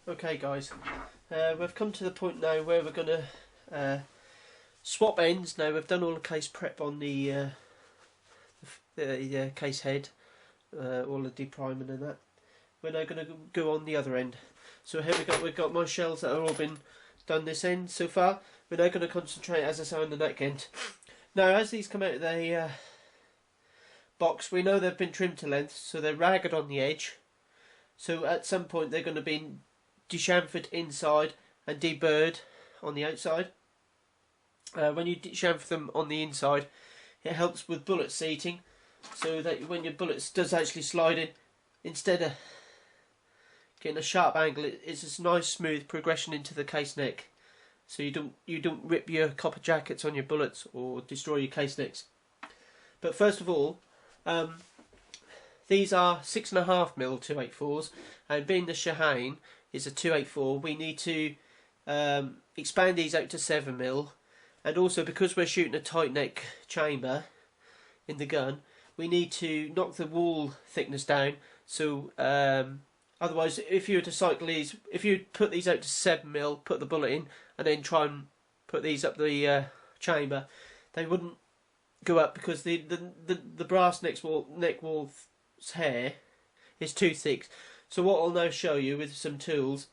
Okay guys, we've come to the point now where we're going to swap ends. Now we've done all the case prep on the case head, all the depriming and that. We're now going to go on the other end. So here we've got my shells that have all been done this end so far. We're now going to concentrate, as I say, on the neck end. Now as these come out of the box, we know they've been trimmed to length, so they're ragged on the edge. So at some point they're going to be dechamfered inside and deburred on the outside. When you dechamfer them on the inside, it helps with bullet seating, so that when your bullets does actually slide in, instead of getting a sharp angle, it's a nice smooth progression into the case neck, so you don't rip your copper jackets on your bullets or destroy your case necks. But first of all, these are 6.5mm 284s, and being the Shehane is a 284, we need to expand these out to 7mm, and also because we're shooting a tight neck chamber in the gun, we need to knock the wall thickness down. So otherwise, if you were to cycle these, if you put these out to 7mm, put the bullet in, and then try and put these up the chamber, they wouldn't go up because the brass neck wall's hair is too thick. So what I'll now show you with some tools,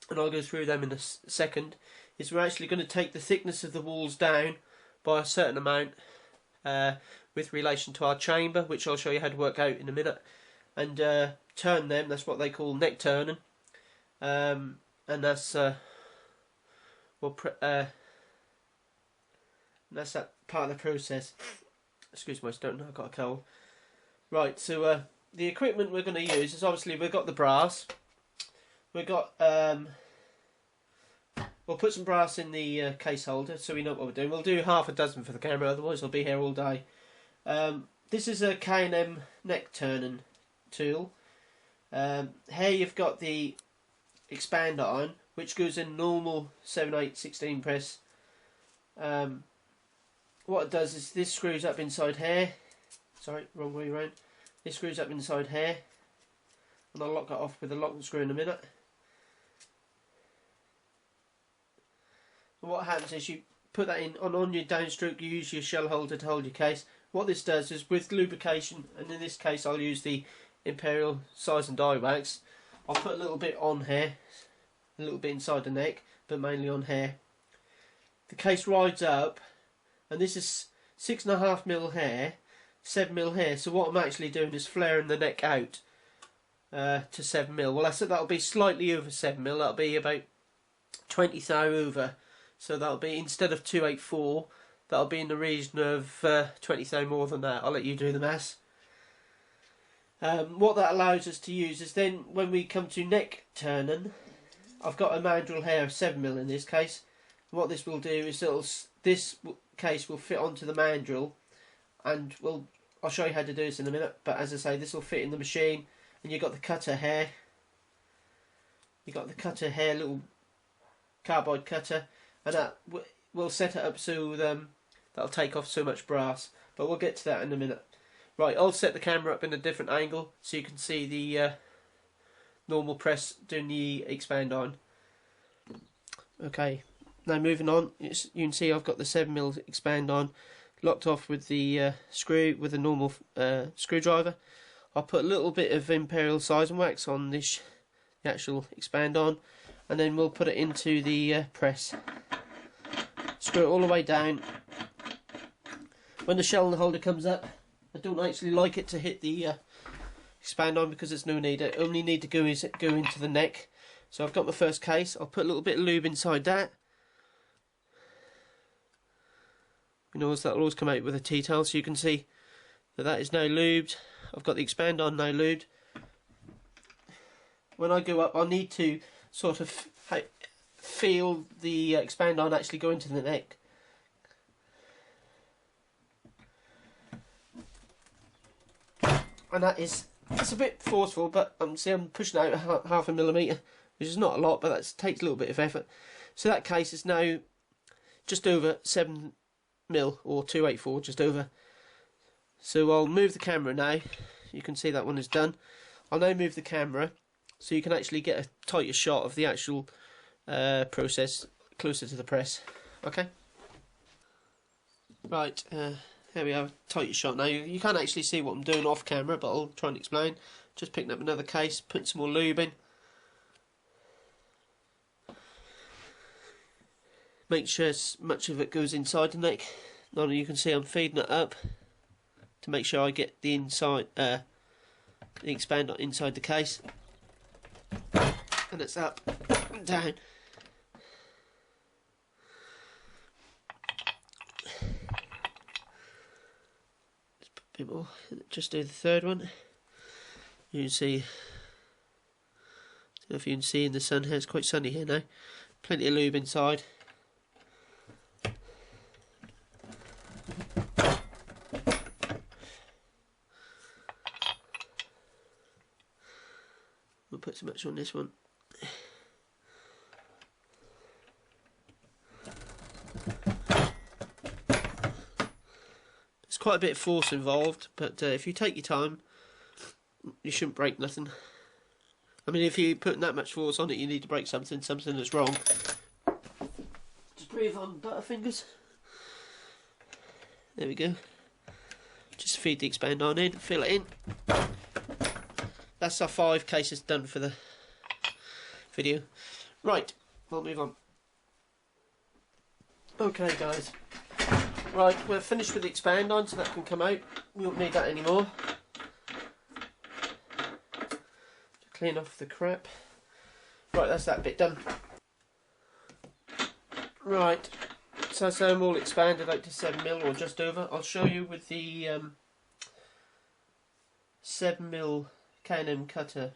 and I'll go through them in a second, is we're actually going to take the thickness of the walls down by a certain amount with relation to our chamber, which I'll show you how to work out in a minute, and turn them. That's what they call neck turning, and that's that's that part of the process. Excuse my stomach, I've got a cold. Right, so the equipment we're going to use is, obviously we've got the brass. We've got we'll put some brass in the case holder so we know what we're doing. We'll do half a dozen for the camera, otherwise I'll be here all day. This is a K&M neck turning tool. Here you've got the expander on, which goes in normal 7/8/16 press. What it does is this screws up inside here. Sorry, wrong way around. This screws up inside here, and I'll lock it off with a lock and screw in a minute. And what happens is you put that in on your downstroke, you use your shell holder to hold your case. What this does is, with lubrication, and in this case I'll use the Imperial size and die wax, I'll put a little bit on here, a little bit inside the neck, but mainly on here. The case rides up, and this is 6.5mm hair, 7mm hair, so what I'm actually doing is flaring the neck out to 7mm. Well, that'll be slightly over 7mm, that'll be about 20 thou over, so that'll be, instead of 284, that'll be in the region of 20 thou more than that. I'll let you do the maths. What that allows us to use is, then when we come to neck turning, I've got a mandrel hair of 7mm in this case. What this will do is this case will fit onto the mandrel, and I'll show you how to do this in a minute, but as I say, this will fit in the machine, and you've got the cutter hair. You've got the cutter hair, little carbide cutter, and that will set it up so that'll take off so much brass, but we'll get to that in a minute. Right, I'll set the camera up in a different angle so you can see the normal press doing the expand on. Okay, now moving on, you can see I've got the 7mm expand on locked off with the screw, with a normal screwdriver. I'll put a little bit of Imperial size and wax on the actual expand on, and then we'll put it into the press. Screw it all the way down. When the shell holder comes up, I don't actually like it to hit the expand on, because there's no need. I only need to go into the neck. So I've got my first case. I'll put a little bit of lube inside that. You know, that'll always come out with a T-towel, so you can see that is now lubed. I've got the expand on now lubed. When I go up, I need to sort of feel the expand on actually go into the neck. And it's a bit forceful, but I'm pushing out half a millimetre, which is not a lot, but that takes a little bit of effort. So that case is now just over 7mm, or 284, just over. So I'll move the camera now. You can see that one is done. I'll now move the camera so you can actually get a tighter shot of the actual process closer to the press. Okay. Right, here we have a tighter shot. Now you can't actually see what I'm doing off camera, but I'll try and explain. Just picking up another case, putting some more lube in. Make sure as much of it goes inside the neck. Now you can see I'm feeding it up to make sure I get the inside, the expander inside the case, and it's up and down. Just put a bit more. Just do the third one. You can see. I don't know if you can see in the sun here. It's quite sunny here now. Plenty of lube inside. We'll put so much on this one. There's quite a bit of force involved, but if you take your time, you shouldn't break nothing. I mean, if you're putting that much force on it, you need to break something that's wrong. Just breathe on butterfingers. There we go. Just feed the expander on in, fill it in. That's our 5 cases done for the video. Right, we'll move on. Okay guys, right, we're finished with the expand on, so that can come out. We won't need that anymore. Clean off the crap. Right, that's that bit done. Right, so that's them all expanded out to 7mm or just over. I'll show you with the 7mm K&M cutter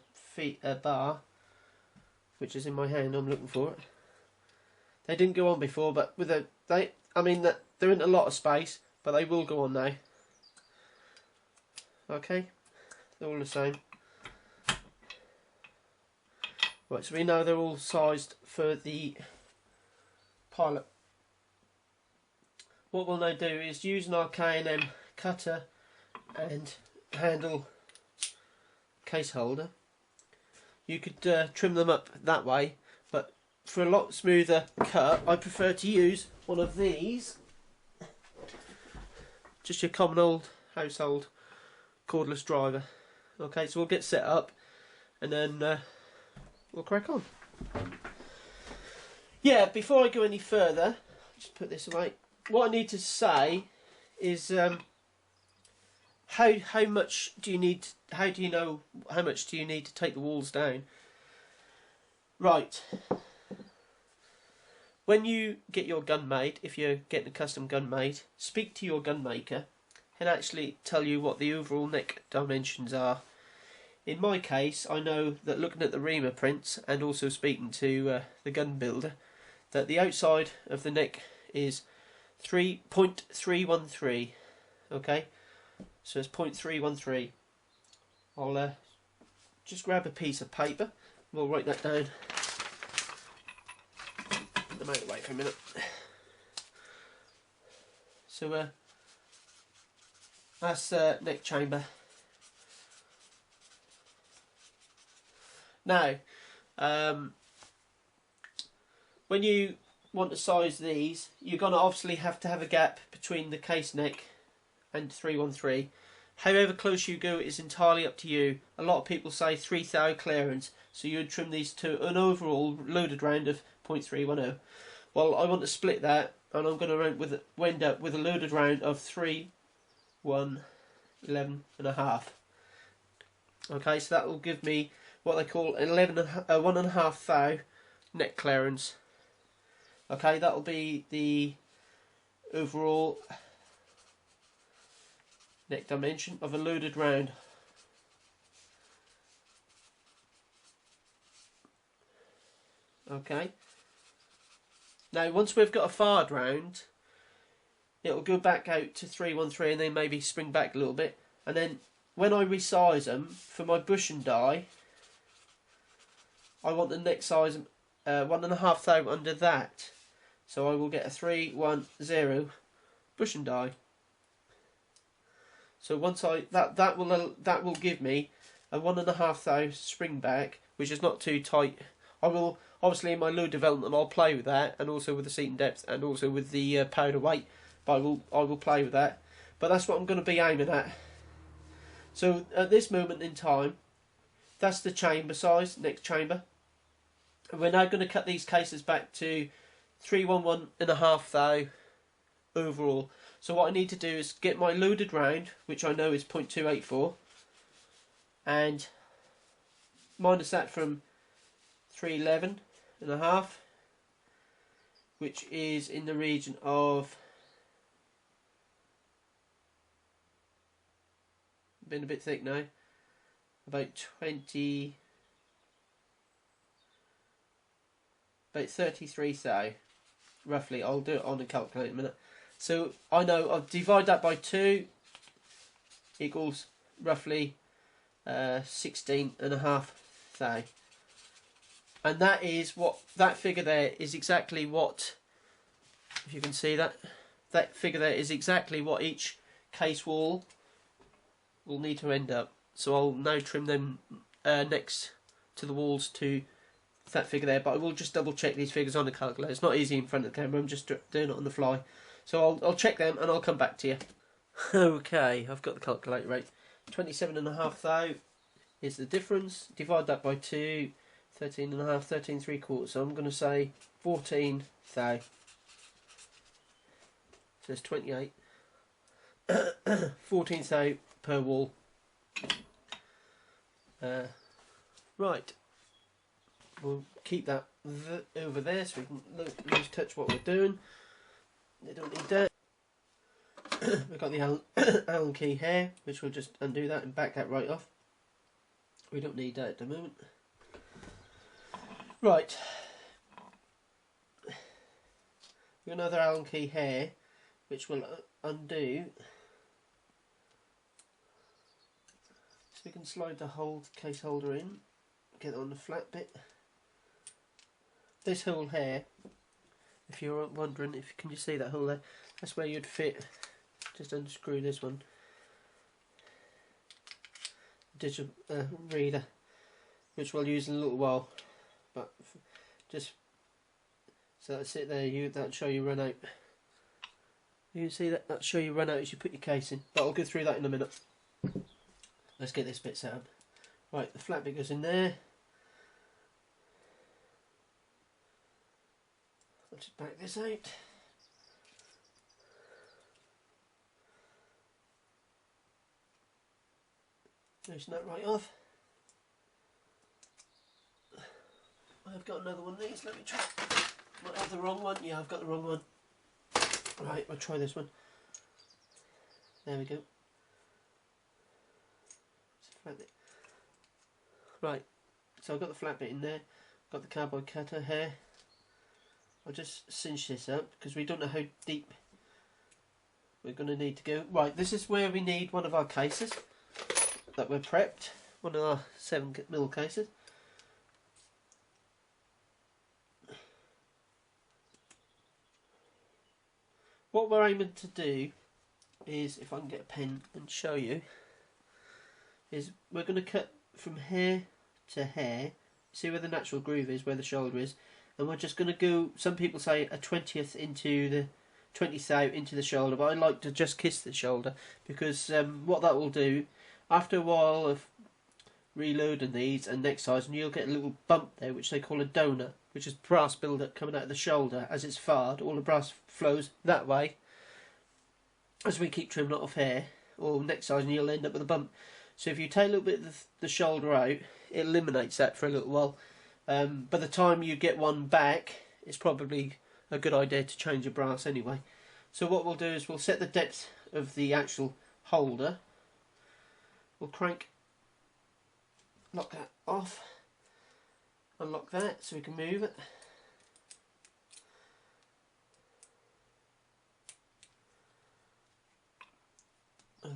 bar, which is in my hand. I'm looking for it. They didn't go on before, but with I mean that they're in a lot of space, but they will go on now. Okay, they're all the same. Right, so we know they're all sized for the pilot. What we'll now do is using our K&M cutter and handle case holder. You could trim them up that way, but for a lot smoother cut, I prefer to use one of these. Just your common old household cordless driver. Okay, so we'll get set up and then we'll crack on. Yeah, before I go any further, just put this away. What I need to say is how much do you need? How do you know how much do you need to take the walls down? Right. When you get your gun made, if you're getting a custom gun made, speak to your gun maker and actually tell you what the overall neck dimensions are. In my case, I know that looking at the reamer prints and also speaking to the gun builder, that the outside of the neck is 3.313. Okay, so it's 0.313. I'll just grab a piece of paper. We'll write that down. Put them out of the way for a minute. So that's neck chamber. Now, when you want to size these, you're going to obviously have to have a gap between the case neck and 313. However close you go is entirely up to you. A lot of people say 3 thou clearance, so you would trim these to an overall loaded round of 0.310. Well, I want to split that, and I'm going to wind up with a loaded round of 3.111.5. Okay, so that will give me what they call an 1.5 thou neck clearance. Okay, that will be the overall neck dimension of a loaded round. Okay. Now, once we've got a fired round, it'll go back out to 313 and then maybe spring back a little bit. And then when I resize them for my bush and die, I want the neck size 1.5 thou under that. So I will get a 310 bush and die. So once that will give me a 1.5 thou spring back, which is not too tight. I will, obviously in my load development, I'll play with that, and also with the seat and depth, and also with the powder weight. But I will play with that. But that's what I'm going to be aiming at. So at this moment in time, that's the chamber size, next chamber. And we're now going to cut these cases back to 311.5 thou overall. So what I need to do is get my loaded round, which I know is 0.284, and minus that from 311.5, which is in the region of, been a bit thick now, about 33 thou, roughly. I'll do it on a calculator in a minute. So I know I'll divide that by 2 equals roughly 16.5 thou. And that is what, that figure there is exactly what, if you can see that, that figure there is exactly what each case wall will need to end up. So I'll now trim them next to the walls to that figure there, but I will just double check these figures on the calculator. It's not easy in front of the camera, I'm just doing it on the fly. So I'll check them and I'll come back to you. Okay, I've got the calculator right. 27.5 thou is the difference. Divide that by 2, 13.5, 13 3/4. So I'm going to say 14 thou. So it's 28. 14 thou per wall. Right. We'll keep that over there so we can lose touch what we're doing. They don't need that. We've got the Allen key here, which we'll just undo that and back that right off. We don't need that at the moment. Right. We've got another Allen key here, which we'll undo. So we can slide the case holder in, get it on the flat bit. This hole here, if you're wondering, can you see that hole there? That's where you'd fit. Just unscrew this one. Digital reader, which we'll use in a little while. But just so that's it there. That'll show you run out. You can see that. That'll show you run out as you put your case in. But I'll go through that in a minute. Let's get this bit set up. Right, the flat bit goes in there. I'll just back this out. Loosen that right off. I've got another one of these. Let me try. Might have the wrong one. Yeah, I've got the wrong one. Right, I'll try this one. There we go. Flat bit. Right, so I've got the flat bit in there. Got the cardboard cutter here. I'll just cinch this up because we don't know how deep we're going to need to go. Right, this is where we need one of our cases that we're prepped. One of our 7mm cases. What we're aiming to do is, if I can get a pen and show you, is we're going to cut from here to here. See where the natural groove is, where the shoulder is, and we're just going to go, some people say a 20th into the 20th out into the shoulder, but I like to just kiss the shoulder because what that will do, after a while of reloading these and next size, and you'll get a little bump there which they call a donor, which is brass build-up coming out of the shoulder. As it's fired, all the brass flows that way as we keep trimming it off here, or next size, and you'll end up with a bump. So if you take a little bit of the shoulder out, it eliminates that for a little while. By the time you get one back, it's probably a good idea to change your brass anyway. So what we'll do is we'll set the depth of the actual holder. We'll lock that off, unlock that so we can move it.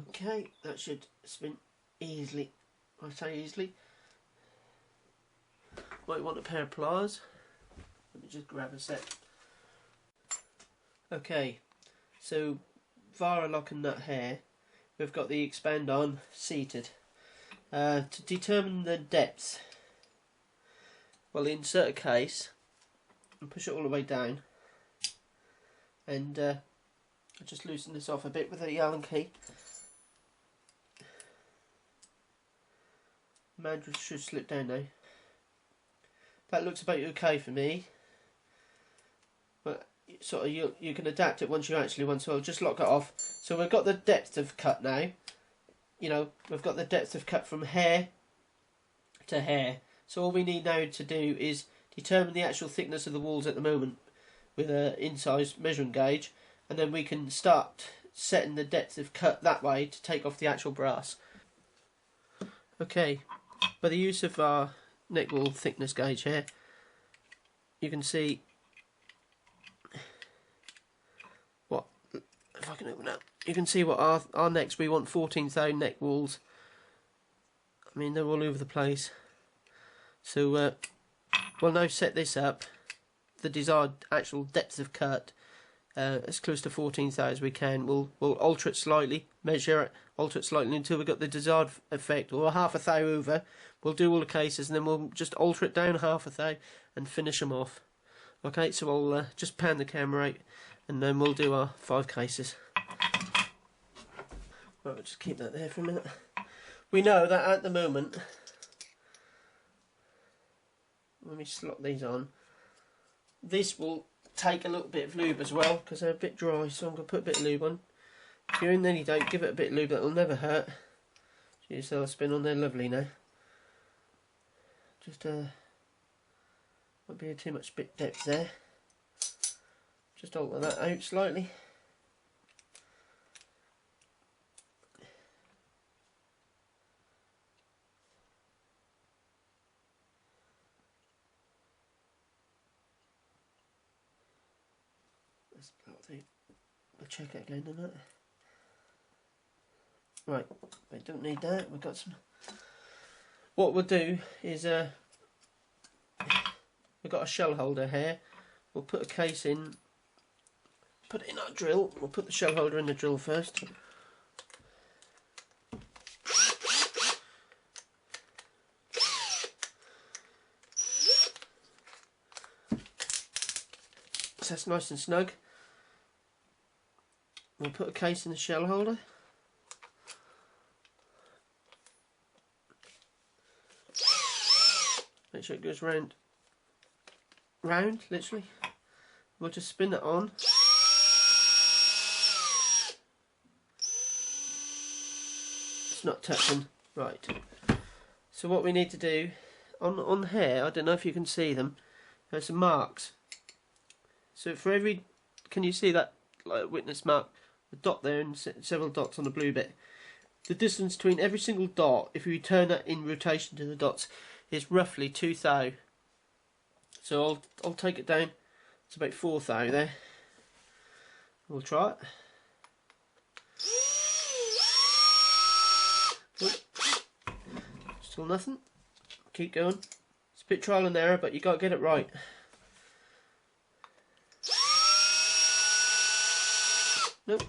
Okay, that should spin easily. I say easily. Might want a pair of pliers. Let me just grab a set. Okay, so via locking that here, we've got the expand on seated. To determine the depth, well, insert a case and push it all the way down, and I'll just loosen this off a bit with the Allen key. Mandrel should slip down now. That looks about okay for me, but sort of you can adapt it once you actually want. So I'll just lock it off. So we've got the depth of cut now. You know, we've got the depth of cut from hair to hair. So all we need now to do is determine the actual thickness of the walls at the moment with an incised measuring gauge, and then we can start setting the depth of cut that way to take off the actual brass. Okay, by the use of our neck wall thickness gauge here, you can see what, if I can open up, you can see what our necks, we want 14 thou neck walls. I mean, they're all over the place. So we'll now set this up, the desired actual depth of cut, as close to 14 thou as we can. We'll alter it slightly, measure it, alter it slightly until we've got the desired effect, or half a thou over. We'll do all the cases and then we'll just alter it down half a thou and finish them off. Okay, so I'll just pan the camera out and then we'll do our 5 cases. Right, we'll just keep that there for a minute. We know that at the moment, let me slot these on, this will take a little bit of lube as well because they're a bit dry, so I'm going to put a bit of lube on. If you're in any doubt, give it a bit of lube, that'll never hurt. Jeez, they'll spin on there lovely now. Just won't be too much bit depth there. Just alter that out slightly. We'll check it again, don't it? Right, we don't need that. We've got some. What we'll do is we've got a shell holder here. We'll put a case in, put it in our drill. We'll put the shell holder in the drill first. So that's nice and snug. We'll put a case in the shell holder. Make sure it goes round, literally. We'll just spin it on. It's not touching. Right. So what we need to do, on here, I don't know if you can see them, there's some marks. So for every, can you see that like witness mark? A dot there and several dots on the blue bit. The distance between every single dot, if you turn that in rotation to the dots, is roughly 2 thou. So I'll take it down. It's about 4 thou there. We'll try it. Oh, still nothing. Keep going. It's a bit trial and error, but you got to get it right. Nope.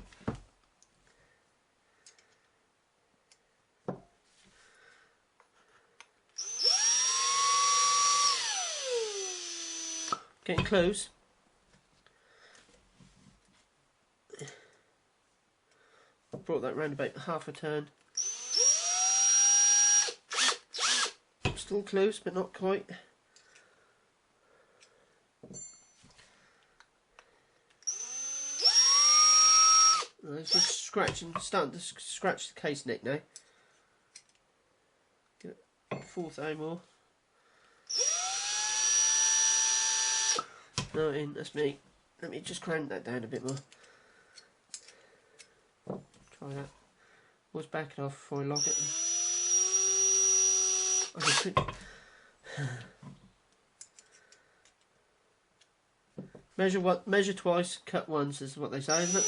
Getting close. Brought that round about half a turn. Still close, but not quite. It's just scratching, starting to scratch the case neck now. Give it a 4 thou more. No, in, that's me. Let me just crank that down a bit more. Try that. Was backing off before I lock it. Measure twice, cut once is what they say, isn't it?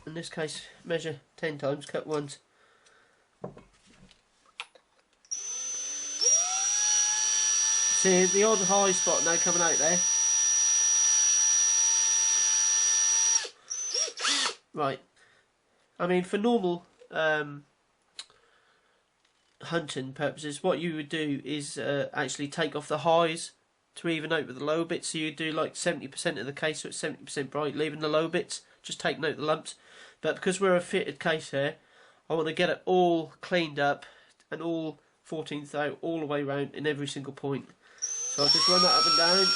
In this case, measure 10 times, cut once. See the odd high spot now coming out there. Right. I mean, for normal hunting purposes, what you would do is actually take off the highs to even out with the lower bits. So you do like 70% of the case, so it's 70% bright, leaving the low bits, just taking out the lumps. But because we're a fitted case here, I want to get it all cleaned up and all 14th out all the way around in every single point. So I'll just run that up and down.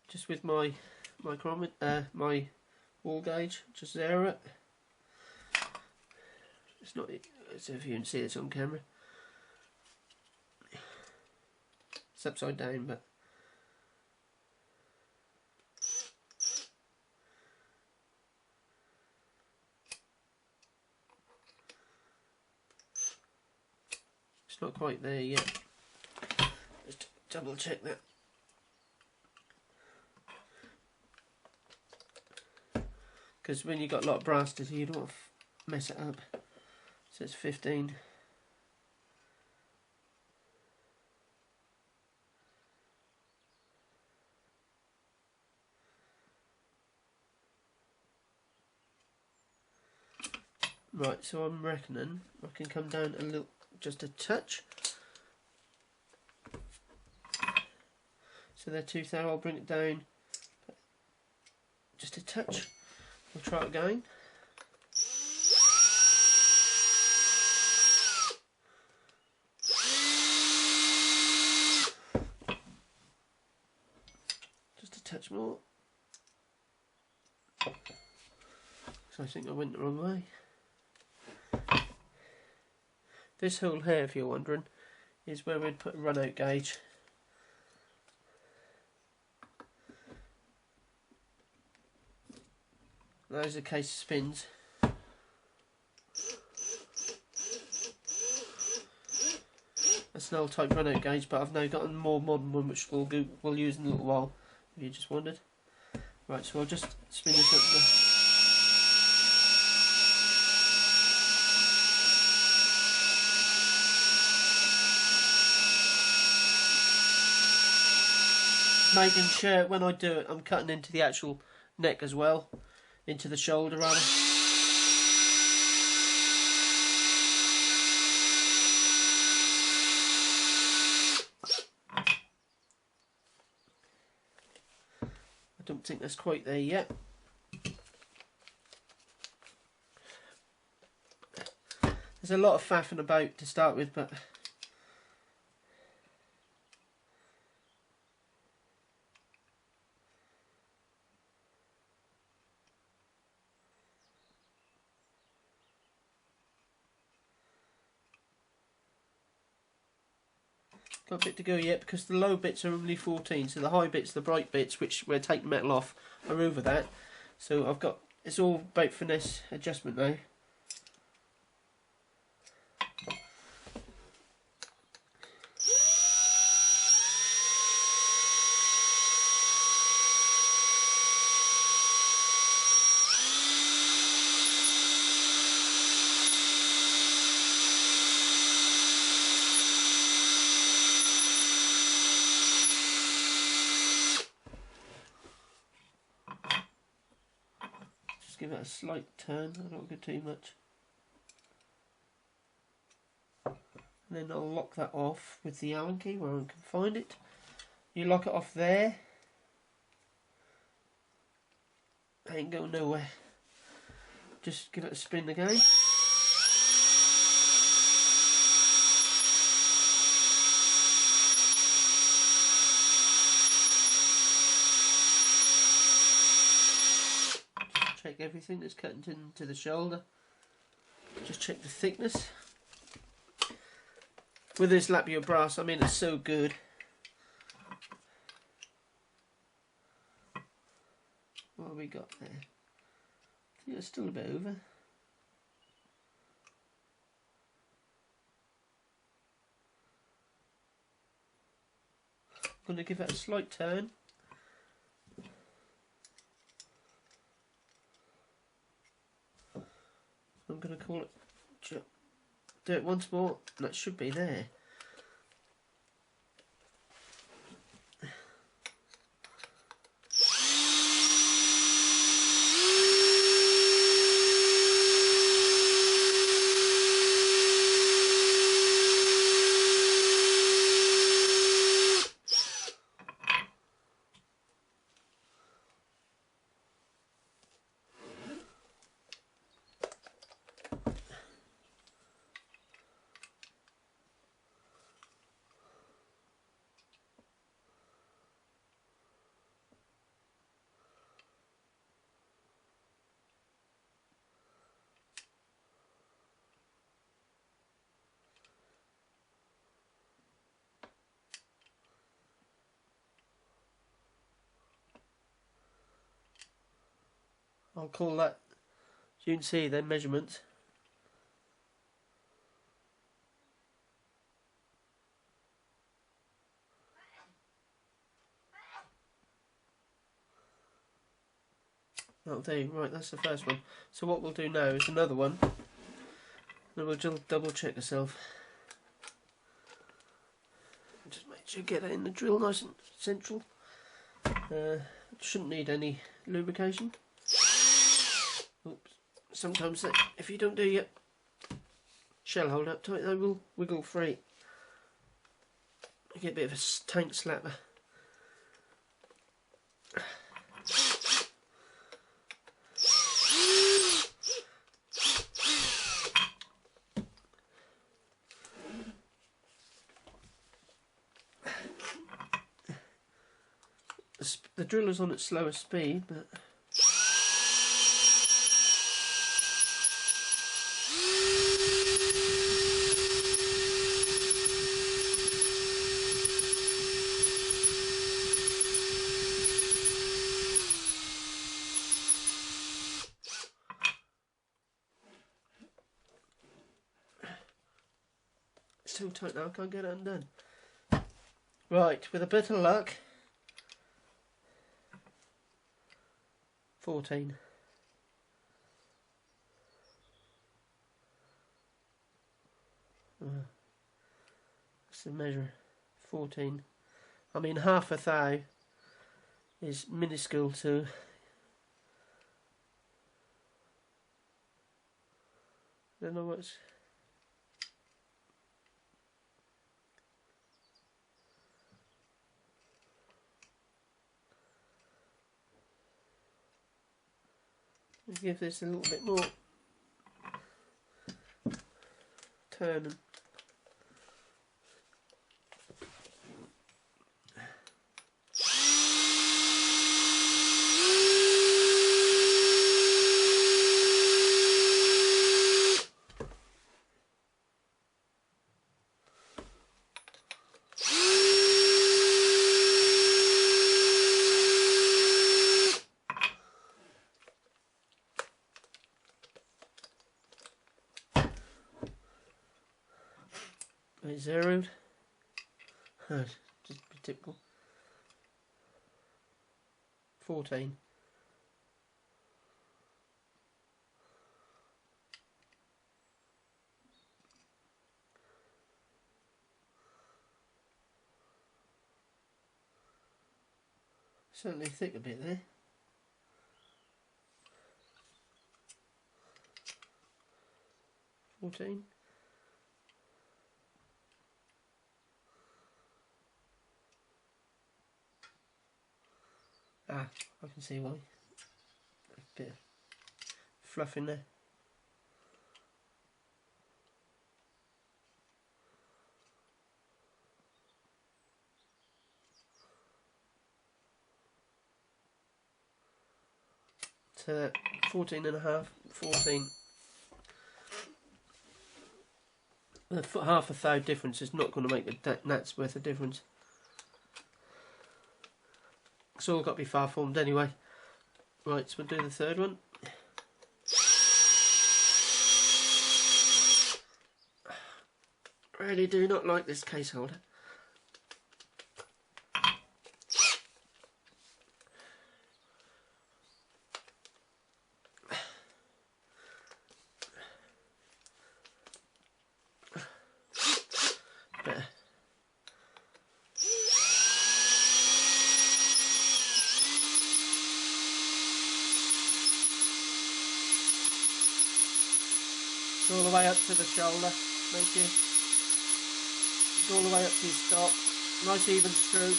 Just with my micrometer, my wall gauge, just zero it. It's not, so if you can see this on camera. It's upside down, but it's not quite there yet. Just double check that. Because when you've got a lot of brass to do, you don't want to mess it up. So it's 15. Right, so I'm reckoning I can come down a little, just a touch. So they're 2th out, I'll bring it down just a touch. We'll try it again. Just a touch more. So I think I went the wrong way. This hole here, if you're wondering, is where we'd put a run out gauge. Those are case spins. That's an old type run out gauge, but I've now got a more modern one which we'll use in a little while, if you just wondered. Right, so I'll just spin this up there. Making sure when I do it I'm cutting into the actual neck as well, into the shoulder rather. I don't think that's quite there yet. There's a lot of faffing about to start with, but got a bit to go yet because the low bits are only 14, so the high bits, the bright bits, which we're taking metal off, are over that. So I've got, it's all about finesse adjustment now. Give it a slight turn, I don't go too much. And then I'll lock that off with the Allen key where I can find it. You lock it off there. Ain't going nowhere. Just give it a spin again. Check everything that's cut into the shoulder. Just check the thickness. With this lapio brass, I mean, it's so good. What have we got there? I think it's still a bit over. I'm going to give it a slight turn. I'm going to call it, do it once more, and that should be there. I'll call that, as you can see, their measurements. That'll do. Right, that's the first one. So what we'll do now is another one. Then we'll just double check ourselves. Just make sure you get that in the drill nice and central. Shouldn't need any lubrication. Oops. Sometimes if you don't do your shell hold up tight, they will wiggle free. You get a bit of a tank slapper. The driller's on at slower speed, but it's too tight now, I can't get it undone. Right, with a bit of luck, 14. That's the measure. 14. I mean, half a thou is minuscule to I don't know what's. Let's give this a little bit more turn. Zeroed. Just be typical. 14. Certainly thick a bit there. 14. Ah, I can see why. A bit of fluff in there. So 14 and a half, 14. The half a thou difference is not going to make a gnat's worth of difference. It's all got to be far formed anyway. Right, so we'll do the third one. Really do not like this case holder. All the way up to the shoulder, make sure all the way up to your stop, nice even stroke.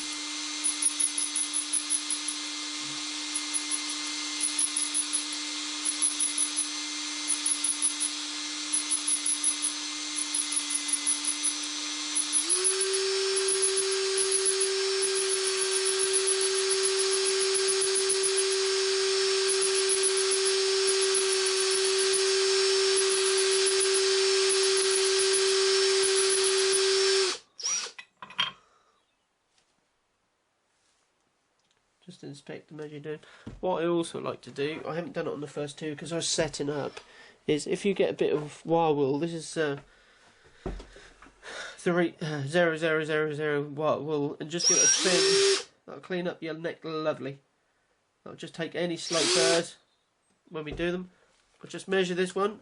Just inspect them as you're doing. What I also like to do, I haven't done it on the first two because I was setting up, is if you get a bit of wire wool, this is 0.0000 wire wool, and just give it a spin. That'll clean up your neck lovely. I'll just take any slope burrs when we do them. I'll just measure this one,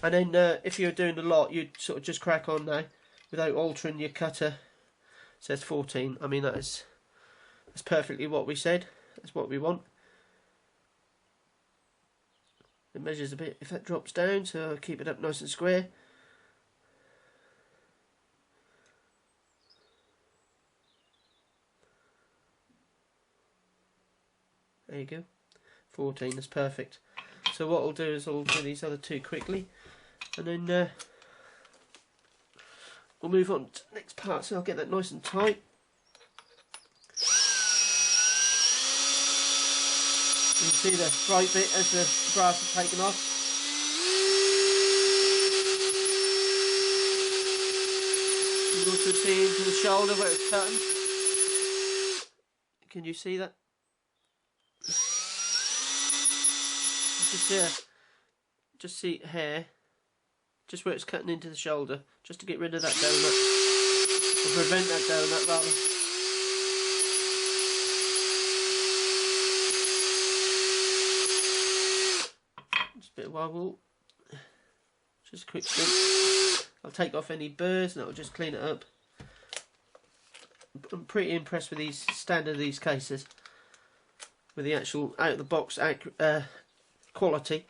and then if you're doing a lot, you'd sort of just crack on now without altering your cutter. It says 14. I mean, that's perfectly what we said. That's what we want. It measures a bit if that drops down, so I'll keep it up nice and square. There you go. 14, that's perfect. So what I'll do is I'll do these other two quickly, and then we'll move on to the next part, so I'll get that nice and tight. You can see the bright bit as the brass is taken off. You can also see into the shoulder where it's cutting. Can you see that? Just see hair, just where it's cutting into the shoulder, just to get rid of that donut, or prevent that donut rather. Just a bit of wire wool, just a quick spin. I'll take off any burrs and that'll just clean it up. I'm pretty impressed with these these cases, with the actual out of the box quality.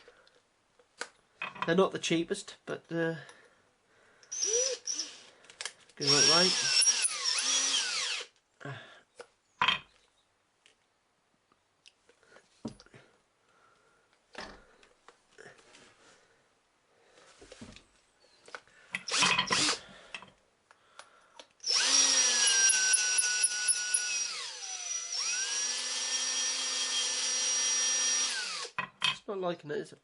They're not the cheapest, but good right. It's not liking it, is it?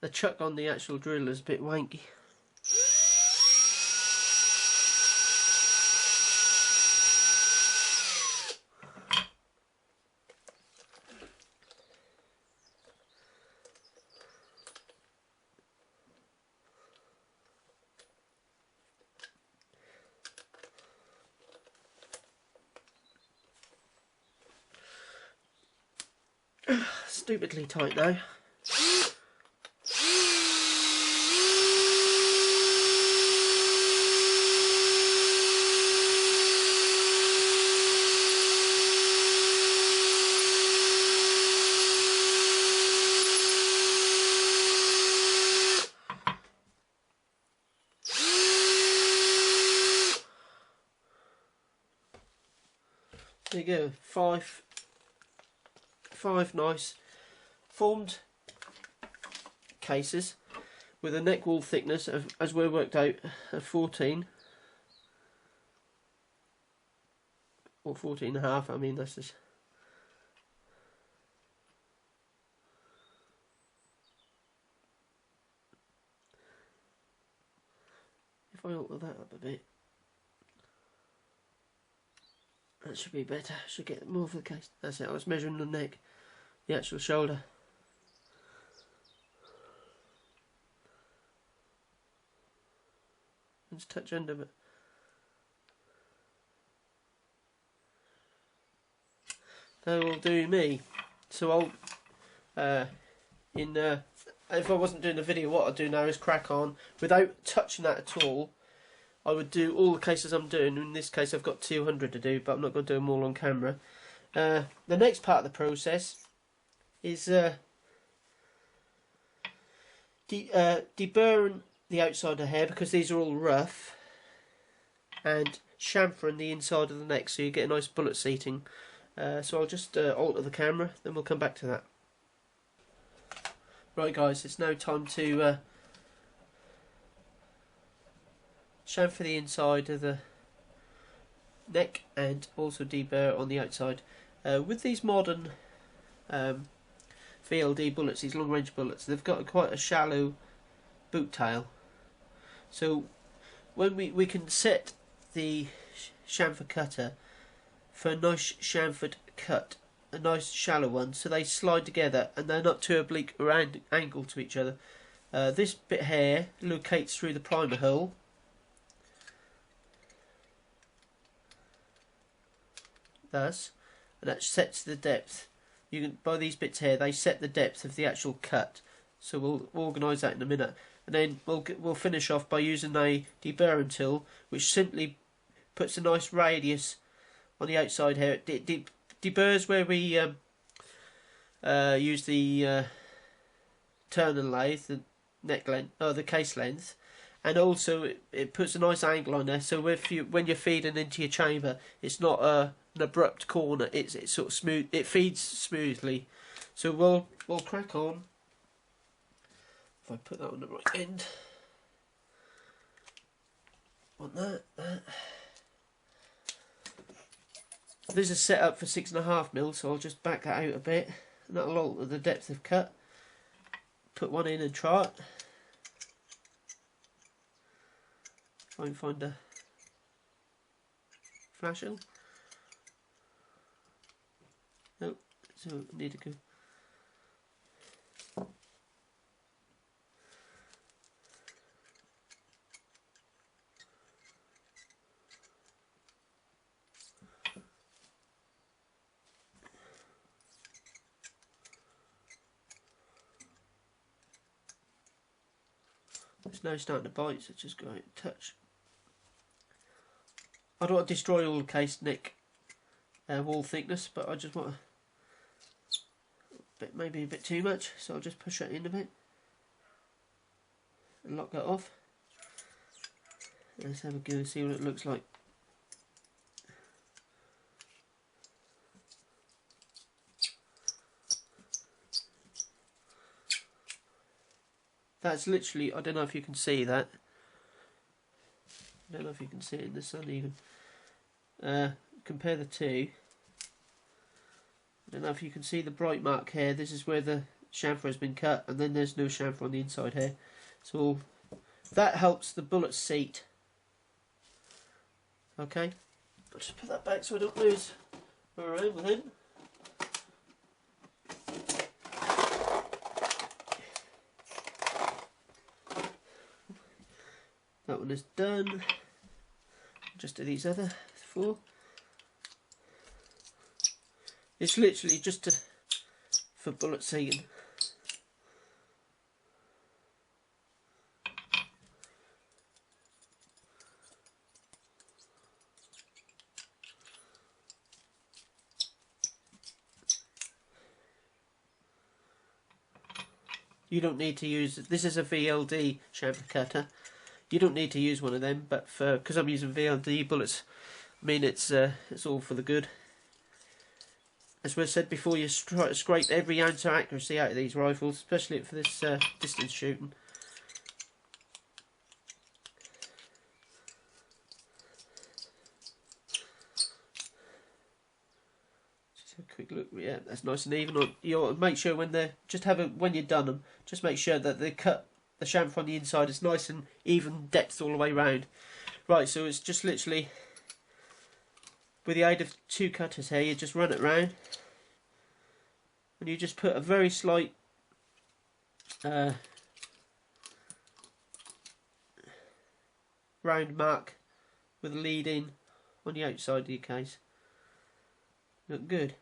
The chuck on the actual drill is a bit wanky. Stupidly tight now. There you go, five nice formed cases with a neck wall thickness of, as we worked out, of 14 or 14 and a half. I mean, that's just if I alter that up a bit, that should be better. Should get more of the case. That's it. I was measuring the neck, the actual shoulder. Just touch under, but that will do me. So I'll if I wasn't doing the video, what I'll do now is crack on without touching that at all. I would do all the cases I'm doing. In this case I've got 200 to do, but I'm not going to do them all on camera. The next part of the process is deburring the outside of the hair, because these are all rough, and chamfering the inside of the neck so you get a nice bullet seating. So I'll just alter the camera, then we'll come back to that. Right guys, it's now time to chamfer the inside of the neck and also deburr on the outside. With these modern VLD bullets, these long range bullets, they've got quite a shallow boot tail. So when we can set the chamfer cutter for a nice chamfered cut, a nice shallow one, so they slide together and they're not too oblique or angled to each other. This bit here locates through the primer hole. Thus, and that sets the depth. You can, by these bits here, they set the depth of the actual cut. So we'll organise that in a minute, and then we'll finish off by using a deburring tool, which simply puts a nice radius on the outside here. It deburs where we use the turning lathe, the neck length, or the case length, and also it puts a nice angle on there. So when you're feeding into your chamber, it's not an abrupt corner. It's sort of smooth. It feeds smoothly. So we'll crack on. If I put that on the right end, on that. This is set up for 6.5mm, so I'll just back that out a bit, and that'll alter the depth of cut. Put one in and try it. Try and find a flash hill. Nope, so I need to go. It's now starting to bite, so just go out and touch. I don't want to destroy all the case neck wall thickness, but I just want maybe a bit too much, so I'll just push that in a bit and lock that off. Let's have a go and see what it looks like. That's literally, I don't know if you can see that. I don't know if you can see it in the sun even. Compare the two. I don't know if you can see the bright mark here. This is where the chamfer has been cut, and then there's no chamfer on the inside here. So that helps the bullet seat. Okay, I'll just put that back so I don't lose where I am with him. That one is done. Just do these other 4. It's literally just for bullet seating. You don't need to use, this is a VLD chamfer cutter. You don't need to use one of them, but because I'm using VLD bullets, I mean it's all for the good. As we said before, you try to scrape every ounce of accuracy out of these rifles, especially for this distance shooting. Just a quick look. Yeah, that's nice and even. You'll make sure when when you've done them, just make sure that the chamfer on the inside is nice and even depth all the way round. Right, so it's just literally, with the aid of 2 cutters here, you just run it round, and you just put a very slight round mark with a lead in on the outside of your case. Look good.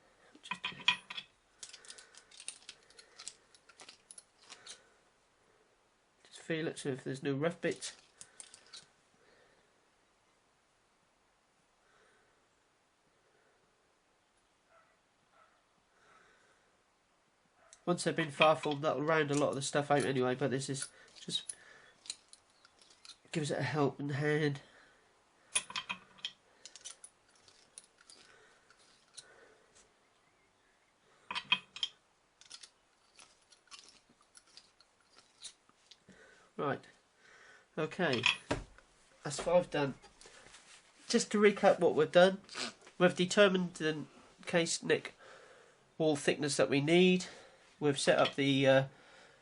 Just feel it, so if there's no rough bits. Once they've been far formed, that'll round a lot of the stuff out anyway, but this is just gives it a helping hand. Right, okay, that's 5 done. Just to recap what we've done, we've determined the case neck wall thickness that we need. We've set up the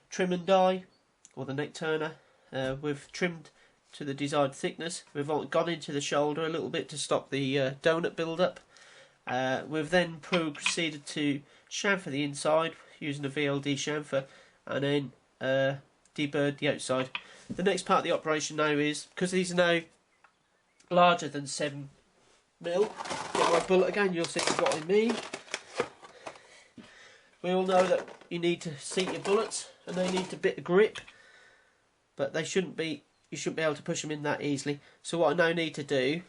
trim and die, or the neck turner. We've trimmed to the desired thickness. We've gone into the shoulder a little bit to stop the donut build up. We've then proceeded to chamfer the inside using a VLD chamfer, and then deburred the outside. The next part of the operation now is, because these are now larger than 7mm, get my bullet again, you'll see what I mean. We all know that you need to seat your bullets and they need a bit of grip, but they shouldn't be, you shouldn't be able to push them in that easily. So what I now need to do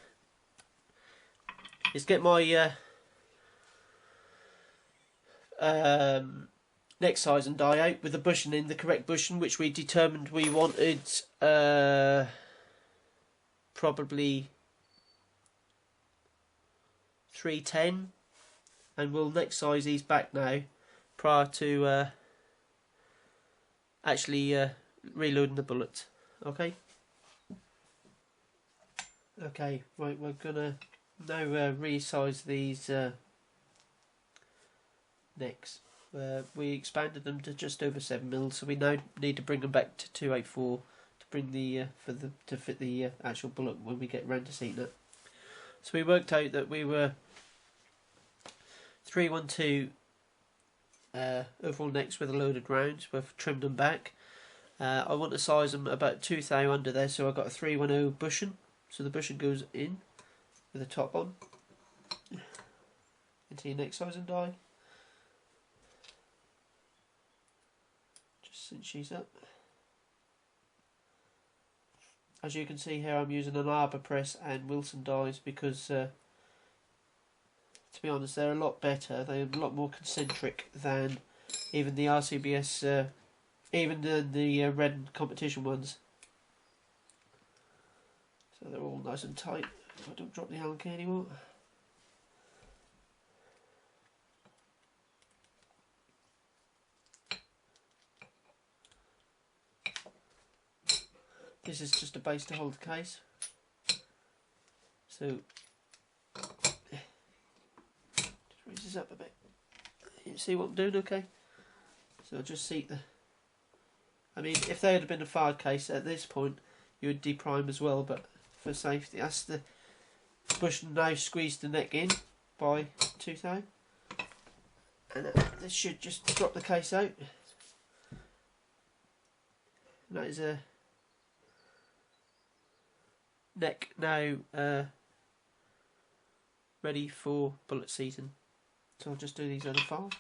is get my neck size and die out with the bushing in the correct bushing, which we determined we wanted probably 310, and we'll neck size these back now prior to actually reloading the bullets. Okay, right, we're gonna now resize these necks. We expanded them to just over 7mm, so we now need to bring them back to 284 to bring the to fit the actual bullet when we get round to seating it. So we worked out that we were 312 overall necks with a loaded rounds. We've trimmed them back. I want to size them about 2 thou under there, so I've got a 310 bushing. So the bushing goes in with the top on into your neck size and die. Just cinch these up. As you can see here, I'm using an arbor press and Wilson dies because to be honest, they're a lot better. They're a lot more concentric than even the RCBS, even the red competition ones. So they're all nice and tight. If I don't drop the Allen key anymore. This is just a base to hold the case. So raise this up a bit. You see what I'm doing, okay? So I'll just seat the... I mean, if they had been a fired case at this point, you would deprime as well, but for safety, that's the bush now squeeze the neck in by 2 thou. And this should just drop the case out. And that is a neck now ready for bullet seating. So I'll just do these on a file.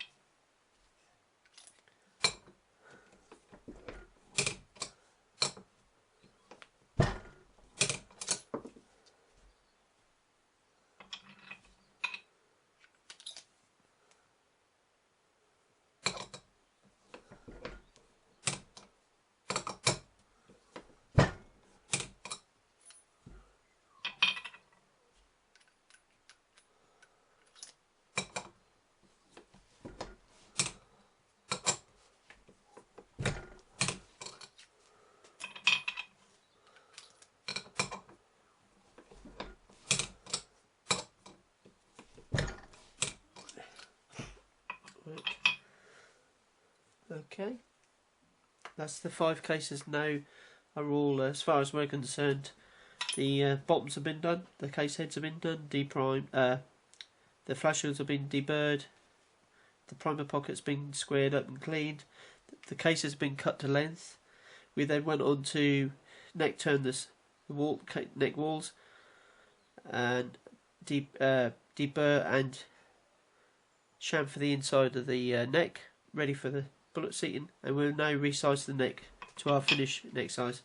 Okay, that's the 5 cases now are all, as far as we're concerned, the bottoms have been done, the case heads have been done, deprime, the flash hoods have been deburred, the primer pocket's been squared up and cleaned, the case has been cut to length. We then went on to neck turn the neck walls and deburr and chamfer the inside of the neck, ready for the bullet seating, and we'll now resize the neck to our finished neck size.